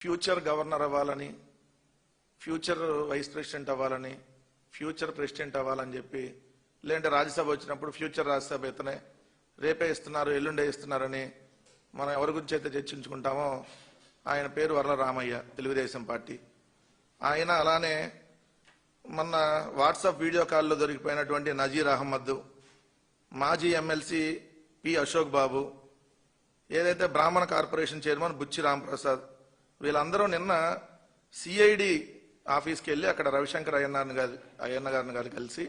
Future governor అవ్వాలని, future vice president అవ్వాలని, future president అవ్వాలని చెప్పి, లేదంటే రాజ్యసభ వచ్చినప్పుడు ఫ్యూచర్ రాజ్యసభ ఇతనే రేపే ఇస్తున్నారు ఎల్లుండే ఇస్తున్నారని మనం ఎవరి గురించి అయితే చర్చించుకుంటామో ఆయన పేరు వర్ల రామయ్య, తెలుగుదేశం పార్టీ. ఆయన అలానే మొన్న వాట్సాప్ వీడియో కాల్లో దొరికిపోయినటువంటి నజీర్ అహ్మద్, మాజీ ఎమ్మెల్సీ పి అశోక్ బాబు, ఏదైతే బ్రాహ్మణ కార్పొరేషన్ చైర్మన్ బుచ్చి రాంప్రసాద్, వీళ్ళందరూ నిన్న సిఐడి ఆఫీస్కి వెళ్ళి అక్కడ రవిశంకర్ అయ్యన్న గారిని గారు కలిసి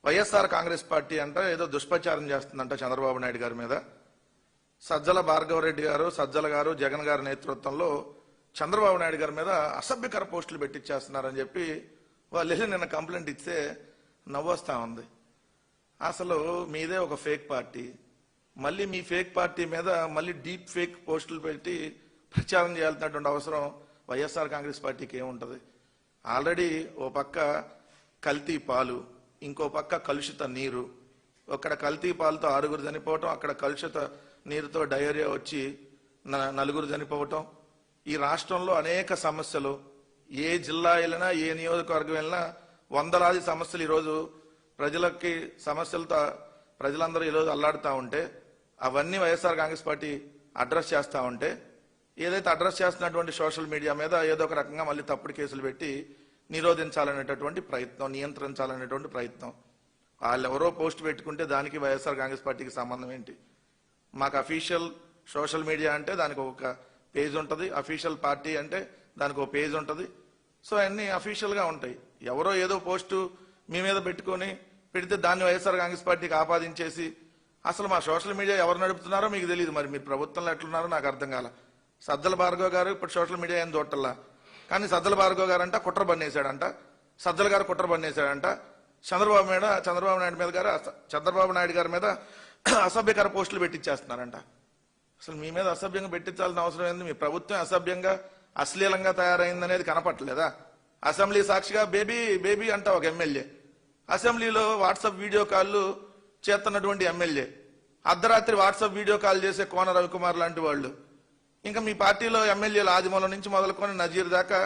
వైఎస్ఆర్ కాంగ్రెస్ పార్టీ అంట ఏదో దుష్ప్రచారం చేస్తుందంట చంద్రబాబు నాయుడు గారి మీద. సజ్జల భార్గవరెడ్డి గారు, సజ్జల గారు, జగన్ గారి నేతృత్వంలో చంద్రబాబు నాయుడు గారి మీద అసభ్యకర పోస్టులు పెట్టించేస్తున్నారని చెప్పి వాళ్ళు వెళ్ళి నిన్న కంప్లైంట్ ఇస్తే నవ్వొస్తా ఉంది. అసలు మీదే ఒక ఫేక్ పార్టీ, మళ్ళీ మీ ఫేక్ పార్టీ మీద మళ్ళీ డీప్ ఫేక్ పోస్టులు పెట్టి ప్రచారం చేయాల్సినటువంటి అవసరం వైఎస్ఆర్ కాంగ్రెస్ పార్టీకి ఏముంటుంది? ఆల్రెడీ ఓ పక్క కల్తీ పాలు, ఇంకో పక్క కలుషిత నీరు. అక్కడ కల్తీ పాలతో 6 చనిపోవటం, అక్కడ కలుషిత నీరుతో డయేరియా వచ్చి 4 చనిపోవటం. ఈ రాష్ట్రంలో అనేక సమస్యలు, ఏ జిల్లా వెళ్ళినా ఏ నియోజకవర్గం వెళ్ళినా వందలాది సమస్యలు ఈరోజు ప్రజలకి సమస్యలతో ప్రజలందరూ ఈరోజు అల్లాడుతూ ఉంటే అవన్నీ వైఎస్ఆర్ కాంగ్రెస్ పార్టీ అడ్రస్ చేస్తూ ఉంటే, ఏదైతే అడ్రస్ చేస్తున్నటువంటి సోషల్ మీడియా మీద ఏదో ఒక రకంగా మళ్ళీ తప్పుడు కేసులు పెట్టి నిరోధించాలనేటటువంటి ప్రయత్నం, నియంత్రించాలనేటువంటి ప్రయత్నం. వాళ్ళు ఎవరో పోస్ట్ పెట్టుకుంటే దానికి వైఎస్ఆర్ కాంగ్రెస్ పార్టీకి సంబంధం ఏంటి? మాకు అఫీషియల్ సోషల్ మీడియా అంటే దానికి ఒక పేజ్ ఉంటుంది, అఫీషియల్ పార్టీ అంటే దానికి ఒక పేజ్ ఉంటుంది. సో అన్నీ అఫీషియల్గా ఉంటాయి. ఎవరో ఏదో పోస్టు మీ మీద పెట్టుకొని పెడితే దాన్ని వైఎస్ఆర్ కాంగ్రెస్ పార్టీకి ఆపాదించేసి, అసలు మా సోషల్ మీడియా ఎవరు నడుపుతున్నారో మీకు తెలియదు. మరి మీరు ప్రభుత్వంలో ఎట్లున్నారో నాకు అర్థం కాల. సజ్జల భార్గవ్ గారు ఇప్పుడు సోషల్ మీడియా ఏం చూడటల్లా, కానీ సజ్జల భార్గవ్ గారు అంట కుట్ర బన్నేశాడంట, సజ్జల గారు కుట్ర బన్నేశాడంట, చంద్రబాబు నాయుడు గారి మీద అసభ్యకర పోస్టులు పెట్టించేస్తున్నారంట. అసలు మీ మీద అసభ్యంగా పెట్టించాల్సిన అవసరం ఏంది? మీ ప్రభుత్వం అసభ్యంగా అశ్లీలంగా తయారైందనేది కనపట్లేదా? అసెంబ్లీ సాక్షిగా బేబీ బేబీ అంట ఒక ఎమ్మెల్యే, అసెంబ్లీలో వాట్సాప్ వీడియో కాల్ చేస్తున్నటువంటి ఎమ్మెల్యే, అర్ధరాత్రి వాట్సాప్ వీడియో కాల్ చేసే కోన రవికుమార్ లాంటి వాళ్ళు, ఇంకా మీ పార్టీలో ఎమ్మెల్యేలు ఆదిమూలం నుంచి మొదలుకొని నజీర్ దాకా,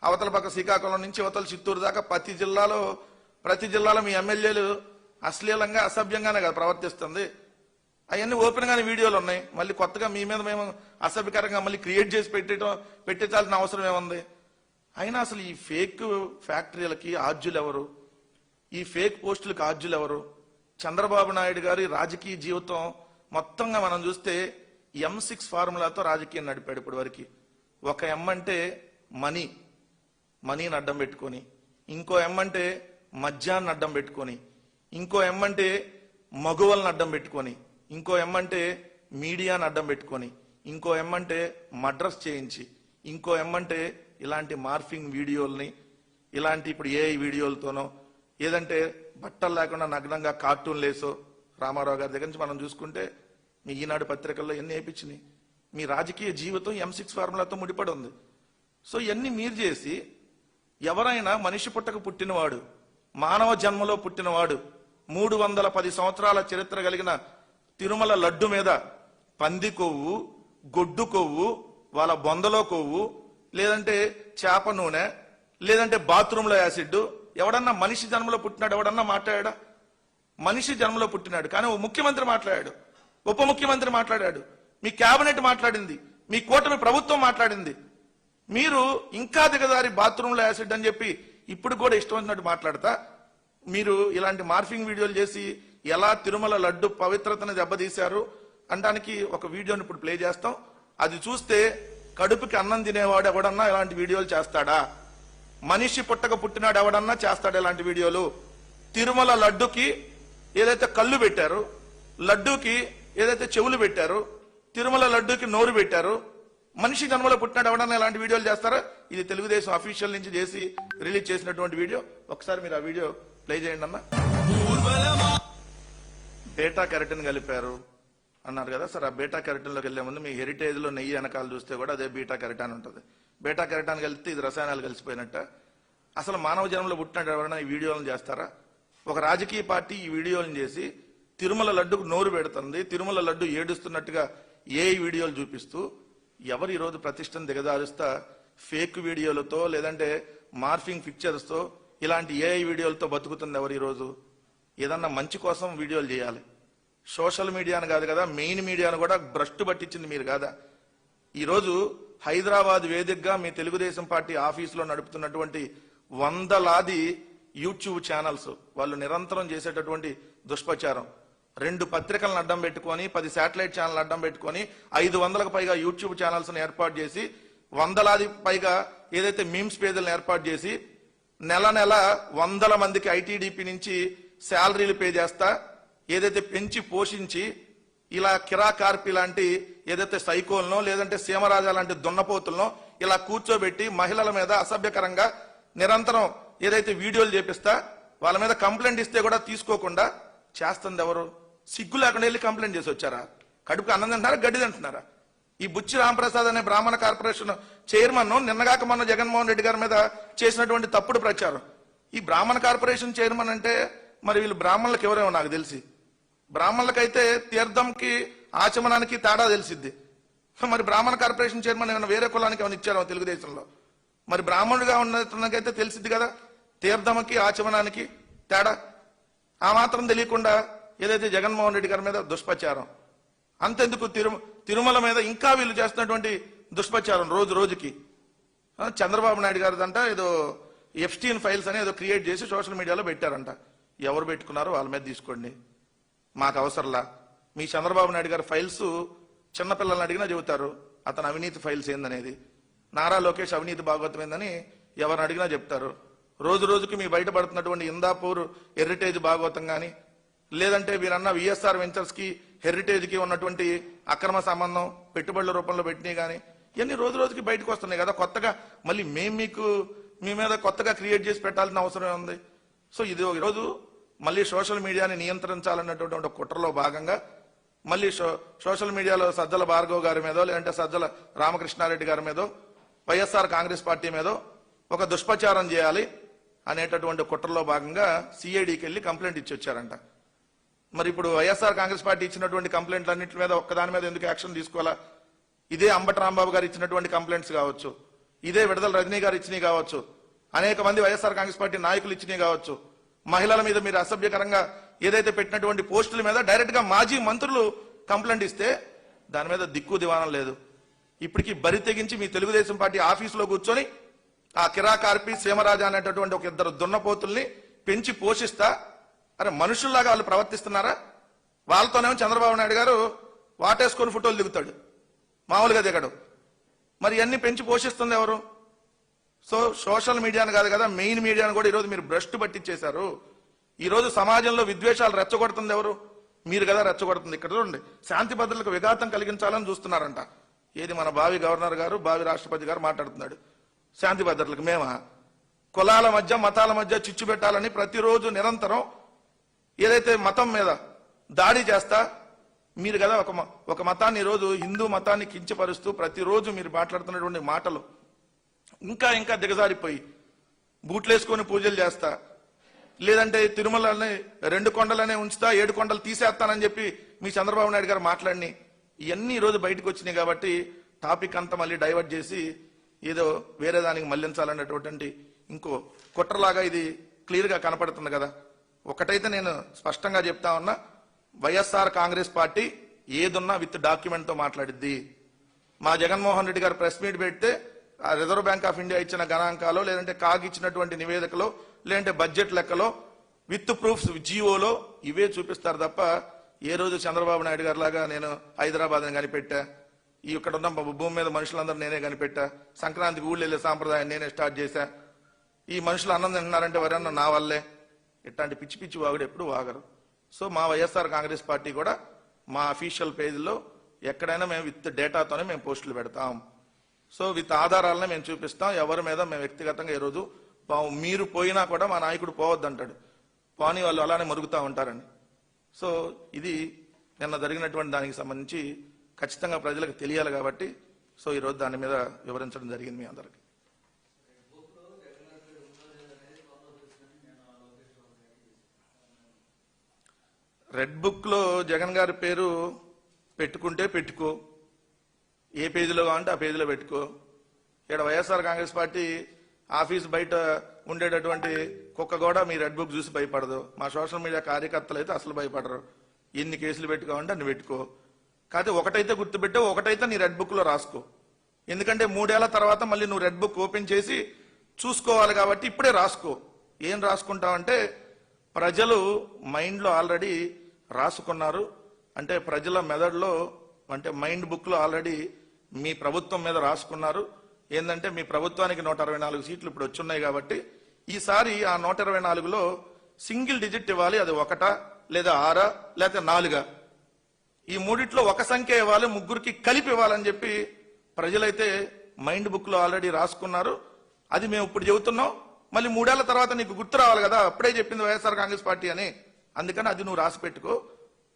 అవతల పక్క శ్రీకాకుళం నుంచి అవతల చిత్తూరు దాకా ప్రతి జిల్లాలో మీ ఎమ్మెల్యేలు అశ్లీలంగా అసభ్యంగానే కదా ప్రవర్తిస్తుంది. అవన్నీ ఓపెన్ గానే వీడియోలు ఉన్నాయి. మళ్ళీ కొత్తగా మీ మీద మేము అసభ్యకరంగా మళ్ళీ క్రియేట్ చేసి పెట్టించాల్సిన అవసరం ఏముంది? అయినా అసలు ఈ ఫేక్ ఫ్యాక్టరీలకి ఆద్యులు ఎవరు? ఈ ఫేక్ పోస్టులకు ఆద్యులు ఎవరు? చంద్రబాబు నాయుడు గారి రాజకీయ జీవితం మొత్తంగా మనం చూస్తే M6 ఫార్ములాతో రాజకీయం నడిపాడు ఇప్పటి వరకు. ఒక ఎం అంటే మనీని అడ్డం పెట్టుకొని, ఇంకో ఎం అంటే మద్యాన్ని అడ్డం పెట్టుకొని, ఇంకో ఎం అంటే మగువలను అడ్డం పెట్టుకొని, ఇంకో ఎం అంటే మీడియాని అడ్డం పెట్టుకొని, ఇంకో ఎం అంటే మడ్రస్ చేయించి, ఇంకో ఎం అంటే ఇలాంటి మార్ఫింగ్ వీడియోల్ని, ఇలాంటి ఇప్పుడు AI వీడియోలతోనో, ఏదంటే బట్టలు లేకుండా నగ్నంగా కార్టూన్లు వేసో, రామారావు గారి దగ్గర నుంచి మనం చూసుకుంటే మీ ఈనాడు పత్రికల్లో ఎన్ని వేయించినాయి. మీ రాజకీయ జీవితం M6 ఫార్ములాతో ముడిపడి ఉంది. సో ఇవన్నీ మీరు చేసి, ఎవరైనా మనిషి పుట్టక పుట్టినవాడు, మానవ జన్మలో పుట్టినవాడు, 310 సంవత్సరాల చరిత్ర కలిగిన తిరుమల లడ్డు మీద పంది కొవ్వు, గొడ్డు కొవ్వు, వాళ్ళ బొందలో కొవ్వు, లేదంటే చేప నూనె, లేదంటే బాత్రూంలో యాసిడ్, ఎవడన్నా మనిషి జన్మలో పుట్టినాడు? ఎవడన్నా మాట్లాడా? మనిషి జన్మలో పుట్టినాడు, కానీ ఓ ముఖ్యమంత్రి మాట్లాడాడు, ఉప ముఖ్యమంత్రి మాట్లాడాడు, మీ కేబినెట్ మాట్లాడింది, మీ కూటమి ప్రభుత్వం మాట్లాడింది. మీరు ఇంకా దిగదారి బాత్రూంలో యాసిడ్ అని చెప్పి ఇప్పుడు కూడా ఇష్టం వచ్చినట్టు మాట్లాడతా మీరు ఇలాంటి మార్ఫింగ్ వీడియోలు చేసి ఎలా తిరుమల లడ్డు పవిత్రతను దెబ్బతీశారు అనడానికి ఒక వీడియోని ఇప్పుడు ప్లే చేస్తాం. అది చూస్తే కడుపుకి అన్నం తినేవాడు ఎవడన్నా ఇలాంటి వీడియోలు చేస్తాడా? మనిషి పుట్టక పుట్టినాడు ఎవడన్నా చేస్తాడు ఇలాంటి వీడియోలు? తిరుమల లడ్డుకి ఏదైతే కళ్ళు పెట్టారు, లడ్డూకి ఏదైతే చెవులు పెట్టారు, తిరుమల లడ్డూకి నోరు పెట్టారు, మనిషి జన్మలో పుట్టినాడు ఎవడన్నా ఇలాంటి వీడియోలు చేస్తారా? ఇది తెలుగుదేశం అఫీషియల్ నుంచి చేసి రిలీజ్ చేసినటువంటి వీడియో. ఒకసారి మీరు ఆ వీడియో ప్లే చేయండి అన్న. బేటా కెరటిన్ కలిపారు అన్నారు కదా సార్. ఆ బేటా కెరటిన్లోకి వెళ్లే ముందు మీ హెరిటేజ్ లో నెయ్యి వెనకాల చూస్తే కూడా అదే బీటా కెరటాన్ ఉంటుంది. బేటా కెరటాన్ కలిపితే ఇది రసాయనాలు కలిసిపోయినట్ట. అసలు మానవ జన్మలో పుట్టినాడు ఎవరైనా ఈ వీడియోలను చేస్తారా? ఒక రాజకీయ పార్టీ ఈ వీడియోలను చేసి తిరుమల లడ్డుకు నోరు పెడుతుంది, తిరుమల లడ్డు ఏడుస్తున్నట్టుగా ఏ వీడియోలు చూపిస్తూ ఎవరు ఈరోజు ప్రతిష్టను దిగజారుస్తా ఫేక్ వీడియోలతో లేదంటే మార్ఫింగ్ పిక్చర్స్తో ఇలాంటి ఏఐ వీడియోలతో బతుకుతుంది ఎవరు ఈరోజు? ఏదన్నా మంచి కోసం వీడియోలు చేయాలి. సోషల్ మీడియాను కాదు కదా, మెయిన్ మీడియాను కూడా భ్రష్టు పట్టించింది మీరు కాదా? ఈరోజు హైదరాబాద్ వేదికగా మీ తెలుగుదేశం పార్టీ ఆఫీసులో నడుపుతున్నటువంటి వందలాది యూట్యూబ్ ఛానల్స్ వాళ్ళు నిరంతరం చేసేటటువంటి దుష్ప్రచారం, 2 పత్రికలను అడ్డం పెట్టుకొని 10 శాటిలైట్ ఛానల్ అడ్డం పెట్టుకొని 500కు పైగా యూట్యూబ్ ఛానల్స్ ఏర్పాటు చేసి వందలాది పైగా ఏదైతే మీమ్స్ పేజీలను ఏర్పాటు చేసి నెల నెల వందల మందికి ఐటీడీపీ నుంచి శాలరీలు పే చేస్తా ఏదైతే పెంచి పోషించి ఇలా కిరా కార్పి లాంటి ఏదైతే సైకోల్నో లేదంటే సీమరాజా లాంటి దున్నపోతులను ఇలా కూర్చోబెట్టి మహిళల మీద అసభ్యకరంగా నిరంతరం ఏదైతే వీడియోలు చేపిస్తా వాళ్ళ మీద కంప్లైంట్ ఇస్తే కూడా తీసుకోకుండా చేస్తుంది ఎవరు? సిగ్గు లేకుండా వెళ్ళి కంప్లైంట్ చేసి వచ్చారా? కడుపుకి అన్నం తింటున్నారా, గడ్డి తింటున్నారా? ఈ బుచ్చి రామప్రసాద్ అనే బ్రాహ్మణ కార్పొరేషన్ చైర్మన్ నిన్నగాక మొన్న జగన్మోహన్ రెడ్డి గారి మీద చేసినటువంటి తప్పుడు ప్రచారం. ఈ బ్రాహ్మణ కార్పొరేషన్ చైర్మన్ అంటే మరి వీళ్ళు బ్రాహ్మణులకు ఎవరేమో నాకు తెలిసి, బ్రాహ్మణులకైతే తీర్థంకి ఆచమనానికి తేడా తెలిసిద్ది. మరి బ్రాహ్మణ కార్పొరేషన్ చైర్మన్ ఏమైనా వేరే కులానికి ఏమైనా ఇచ్చారో తెలుగుదేశంలో? మరి బ్రాహ్మణుడిగా ఉన్నకైతే తెలిసిద్ది కదా తీర్థంకి ఆచమనానికి తేడా. ఆ మాత్రం తెలియకుండా ఏదైతే జగన్మోహన్ రెడ్డి గారి మీద దుష్ప్రచారం, అంతెందుకు తిరుమల మీద ఇంకా వీళ్ళు చేస్తున్నటువంటి దుష్ప్రచారం రోజు రోజుకి. చంద్రబాబు నాయుడు గారిదంట ఏదో ఎఫ్స్టీన్ ఫైల్స్ అని ఏదో క్రియేట్ చేసి సోషల్ మీడియాలో పెట్టారంట. ఎవరు పెట్టుకున్నారో వాళ్ళ మీద తీసుకోండి, మాకు అవసరంలా. మీ చంద్రబాబు నాయుడు గారి ఫైల్స్ చిన్నపిల్లల్ని అడిగినా చెబుతారు అతను అవినీతి ఫైల్స్ ఏందనేది. నారా లోకేష్ అవినీతి భాగవతం ఏందని ఎవరిని అడిగినా చెప్తారు. రోజు రోజుకి మీ బయటపడుతున్నటువంటి ఇందాపూర్ హెరిటేజ్ భాగవతం కానీ లేదంటే వీరన్న విఎస్ఆర్ వెంచర్స్ కి హెరిటేజ్ కి ఉన్నటువంటి అక్రమ సంబంధం పెట్టుబడుల రూపంలో పెట్టినాయి కానీ ఇవన్నీ రోజు రోజుకి బయటకు వస్తున్నాయి కదా. కొత్తగా మళ్ళీ మీ మీద కొత్తగా క్రియేట్ చేసి పెట్టాల్సిన అవసరం ఉంది. సో ఇది ఈరోజు మళ్ళీ సోషల్ మీడియాని నియంత్రించాలన్నటువంటి కుట్రలో భాగంగా మళ్ళీ సోషల్ మీడియాలో సజ్జల భార్గవ్ గారి మీదో లేదంటే సజ్జల రామకృష్ణారెడ్డి గారి మీదో వైఎస్ఆర్ కాంగ్రెస్ పార్టీ మీదో ఒక దుష్ప్రచారం చేయాలి అనేటటువంటి కుట్రలో భాగంగా సిఐడికి వెళ్ళి కంప్లైంట్ ఇచ్చి వచ్చారంట. మరి ఇప్పుడు వైఎస్ఆర్ కాంగ్రెస్ పార్టీ ఇచ్చినటువంటి కంప్లైంట్లన్నింటి మీద ఒక్కదాని మీద ఎందుకు యాక్షన్ తీసుకోవాలా? ఇదే అంబటి రాంబాబు గారు ఇచ్చినటువంటి కంప్లైంట్స్ కావచ్చు, ఇదే విడుదల రజనీ గారు ఇచ్చినవి కావచ్చు, అనేక మంది వైఎస్ఆర్ కాంగ్రెస్ పార్టీ నాయకులు ఇచ్చినవి కావచ్చు. మహిళల మీద మీరు అసభ్యకరంగా ఏదైతే పెట్టినటువంటి పోస్టుల మీద డైరెక్ట్ గా మాజీ మంత్రులు కంప్లైంట్ ఇస్తే దాని మీద దిక్కు దివానం లేదు. ఇప్పటికీ బరి తెగించి మీ తెలుగుదేశం పార్టీ ఆఫీసులో కూర్చొని ఆ కిరా కార్పి సీమరాజా అనేటటువంటి ఒక 2 దున్నపోతుల్ని పెంచి పోషిస్తా అరే మనుషుల్లాగా వాళ్ళు ప్రవర్తిస్తున్నారా? వాళ్ళతోనేమో చంద్రబాబు నాయుడు గారు వాటేసుకొని ఫోటోలు దిగుతాడు, మామూలుగా దిగడు. మరి ఇవన్నీ పెంచి పోషిస్తుంది ఎవరు? సో సోషల్ మీడియాను కాదు కదా, మెయిన్ మీడియాను కూడా ఈరోజు మీరు భ్రష్టు పట్టించేశారు. ఈరోజు సమాజంలో విద్వేషాలు రెచ్చగొడుతుంది ఎవరు? మీరు కదా రెచ్చగొడుతుంది. ఇక్కడ చూడండి, శాంతి భద్రతలకు విఘాతం కలిగించాలని చూస్తున్నారంట. ఏది మన భావి గవర్నర్ గారు, భావి రాష్ట్రపతి గారు మాట్లాడుతున్నాడు. శాంతి భద్రతలకు మేమా? కులాల మధ్య మతాల మధ్య చిచ్చు పెట్టాలని ప్రతిరోజు నిరంతరం ఏదైతే మతం మీద దాడి చేస్తా మీరు కదా ఒక మతాన్ని ఈరోజు హిందూ మతాన్ని కించపరుస్తూ ప్రతిరోజు మీరు మాట్లాడుతున్నటువంటి మాటలు ఇంకా ఇంకా దిగజారిపోయి బూట్లేసుకొని పూజలు చేస్తా లేదంటే తిరుమలని 2 కొండలనే ఉంచుతా 7 కొండలు తీసేస్తానని చెప్పి మీ చంద్రబాబు నాయుడు గారు మాట్లాడిని ఇవన్నీ ఈరోజు బయటకు వచ్చినాయి. కాబట్టి టాపిక్ అంతా మళ్ళీ డైవర్ట్ చేసి ఏదో వేరే దానికి మళ్లించాలన్నటువంటి ఇంకో కుట్రలాగా ఇది క్లియర్ గా కనపడుతుంది కదా. ఒకటైతే నేను స్పష్టంగా చెప్తా ఉన్నా, వైఎస్ఆర్ కాంగ్రెస్ పార్టీ ఏదున్నా విత్ డాక్యుమెంట్ తో మాట్లాడిద్ది. మా జగన్మోహన్ రెడ్డి గారు ప్రెస్ మీట్ పెడితే ఆ రిజర్వ్ బ్యాంక్ ఆఫ్ ఇండియా ఇచ్చిన గణాంకాలో లేదంటే కాగ్ ఇచ్చినటువంటి నివేదికలో లేదంటే బడ్జెట్ లెక్కలో విత్ ప్రూఫ్స్ జియోలో ఇవే చూపిస్తారు తప్ప ఏ రోజు చంద్రబాబు నాయుడు గారి లాగా నేను హైదరాబాద్ అని కనిపెట్టా, ఈ ఇక్కడ ఉన్న భూమి మీద మనుషులందరూ నేనే కనిపెట్టా, సంక్రాంతికి ఊళ్ళు వెళ్ళే సాంప్రదాయం నేనే స్టార్ట్ చేశా, ఈ మనుషులు అన్నం తింటున్నారంటే ఎవరన్నా నా వల్లే, ఇట్లాంటి పిచ్చి పిచ్చి వాగుడు ఎప్పుడు వాగరు. సో మా వైఎస్ఆర్ కాంగ్రెస్ పార్టీ కూడా మా అఫీషియల్ పేజీలో ఎక్కడైనా మేము విత్ డేటాతోనే మేము పోస్టులు పెడతాం. సో విత్ ఆధారాలనే మేము చూపిస్తాం. ఎవరి మీద మేము వ్యక్తిగతంగా ఈరోజు మీరు పోయినా కూడా మా నాయకుడు పోవద్దంటాడు, పోనీ వాళ్ళు అలానే మరుగుతూ ఉంటారని. సో ఇది నిన్న జరిగినటువంటి దానికి సంబంధించి ఖచ్చితంగా ప్రజలకు తెలియాలి కాబట్టి సో ఈరోజు దాని మీద వివరించడం జరిగింది మీ అందరికి. రెడ్ బుక్ లో జగన్ గారి పేరు పెట్టుకుంటే పెట్టుకో, ఏ పేజీలో కావాలంటే ఆ పేజీలో పెట్టుకో. ఇక్కడ వైఎస్ఆర్ కాంగ్రెస్ పార్టీ ఆఫీస్ బయట ఉండేటటువంటి కుక్క కూడా మీ రెడ్ బుక్ చూసి భయపడదు. మా సోషల్ మీడియా కార్యకర్తలు అయితే అసలు భయపడరు. ఎన్ని కేసులు పెట్టుకోవాలంటే అన్ని పెట్టుకో. కాకపోతే ఒకటైతే గుర్తుపెట్టావు, ఒకటైతే నీ రెడ్ బుక్ లో రాసుకో. ఎందుకంటే 3 ఏళ్ల తర్వాత మళ్ళీ నువ్వు రెడ్ బుక్ ఓపెన్ చేసి చూసుకోవాలి కాబట్టి ఇప్పుడే రాసుకో. ఏం రాసుకుంటావంటే ప్రజలు మైండ్లో ఆల్రెడీ రాసుకున్నారు. అంటే ప్రజల మెదడులో అంటే మైండ్ బుక్ లో ఆల్రెడీ మీ ప్రభుత్వం మీద రాసుకున్నారు. ఏంటంటే మీ ప్రభుత్వానికి 164 సీట్లు ఇప్పుడు వచ్చున్నాయి కాబట్టి ఈసారి ఆ 124లో సింగిల్ డిజిట్ ఇవ్వాలి. అది 1 లేదా 6 లేదా 4. ఈ మూడిట్లో ఒక సంఖ్య ఇవ్వాలి, ముగ్గురికి కలిపి ఇవ్వాలని చెప్పి ప్రజలైతే మైండ్ బుక్ లో ఆల్రెడీ రాసుకున్నారు. అది మేము ఇప్పుడు చెబుతున్నాం. మళ్ళీ 3 ఏళ్ల తర్వాత నీకు గుర్తు రావాలి కదా, అప్పుడే చెప్పింది వైఎస్ఆర్ కాంగ్రెస్ పార్టీ అని. అందుకని అది నువ్వు రాసి పెట్టుకో.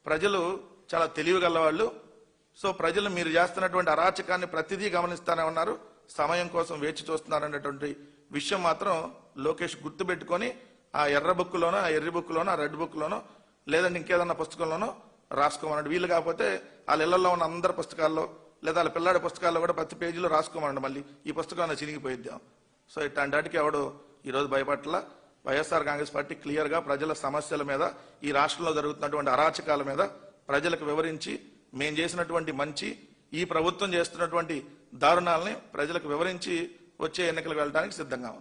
ప్రజలు చాలా తెలివిగలవాళ్ళు. సో ప్రజలు మీరు చేస్తున్నటువంటి అరాచకాన్ని ప్రతిదీ గమనిస్తానే ఉన్నారు. సమయం కోసం వేచి చూస్తున్నారనేటువంటి విషయం మాత్రం లోకేష్ గుర్తు పెట్టుకొని ఆ ఎర్ర బుక్ లోనో, ఆ ఎర్రి బుక్ లోనో, ఆ రెడ్ బుక్ లోనో లేదంటే ఇంకేదన్నా పుస్తకంలోనో రాసుకోమన్నాడు. వీలు కాకపోతే వాళ్ళ ఇళ్లలో ఉన్న అందరి పుస్తకాల్లో లేదా వాళ్ళ పిల్లాడి పుస్తకాల్లో కూడా ప్రతి పేజీలో రాసుకోమన్నాడు. మళ్ళీ ఈ పుస్తకం చినిగిపోయిద్దాం. సో ఇట్లాంటి వాటికి ఎవడు ఈరోజు భయపట్ల. వైఎస్ఆర్ కాంగ్రెస్ పార్టీ క్లియర్ గా ప్రజల సమస్యల మీద, ఈ రాష్ట్రంలో జరుగుతున్నటువంటి అరాచకాల మీద ప్రజలకు వివరించి మేం చేసినటువంటి మంచి, ఈ ప్రభుత్వం చేస్తున్నటువంటి దారుణాలని ప్రజలకు వివరించి వచ్చే ఎన్నికలకు వెళ్ళడానికి సిద్ధంగా ఉంది.